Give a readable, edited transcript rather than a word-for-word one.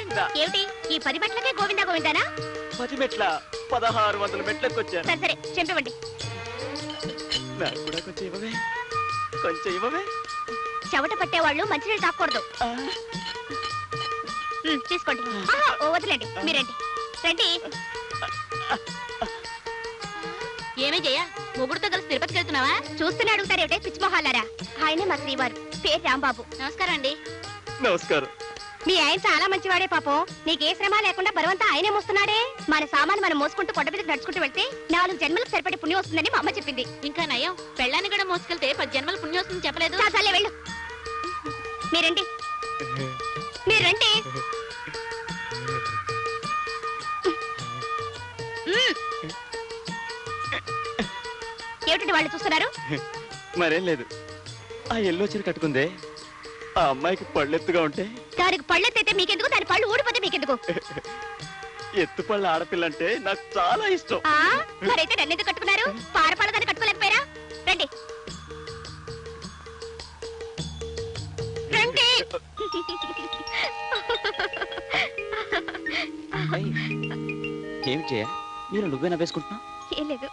గోవిందా. ఏమిటి ఈ 10 మెట్లకే గోవిందా గోవిందానా? 10 మెట్ల 1600 మెట్లకొచ్చాను. సరే చెంపివ్వండి. నాకు కూడా కొంచెం ఇవ్వవే, కొంచెం ఇవ్వవే. చెవట పట్టేవాళ్ళు మంచినీళ్ళు తాకూడదు. తీసుకోండి. ఓ వదిలేండి, మీరండి రండి. ఏమే జయ, మొగుడుతో కలిసి తిరుపతికి వెళ్తున్నావా? చూస్తూనే అడుగుతారేమిటే పిచ్చి మొహాలారా. ఆయనే మా శ్రీవారు, పేరు రాంబాబు. నమస్కారం అండి. నమస్కారం. మీ ఆయన చాలా మంచివాడే పాపం. నీకే శ్రమ లేకుండా బరువంతా ఆయనే మోస్తున్నాడే. మన సామాను మనం మోసుకుంటూ కొండ మీదకి నడుచుకుంటూ వెళ్తే 4 జన్మలకు సరిపడే పుణ్యం వస్తుందని మా అమ్మ చెప్పింది. ఇంకా నయం, పెళ్ళాన్ని కూడా మోసుకెళ్తే 10 జన్మల పుణ్యం వస్తుందని చెప్పలేదు. చాలే వెళ్ళు. మీరండి, మీరండి. ఏమిటండి వాళ్ళు చూస్తున్నారు? మరేం లేదు, ఆ ఎల్లో చీర కట్టుకుందే ఆ అమ్మాయికి పళ్ళెత్తుగా ఉంటే. దానికి పళ్ళెత్తైతే మీకెందుకు, దాని పళ్ళు ఊడిపోతే మీకెందుకు? ఎత్తుపళ్ళ ఆడపిల్ల అంటే నాకు చాలా ఇష్టం. మరైతే నన్ను ఎందుకు కట్టుకున్నారు? పారపాల దాన్ని కట్టుకోలేకపోయారా? రండి రండి. ఏమి చేయ, మీరు నువ్వే నవ్వేసుకుంటున్నావు? ఏం లేదు.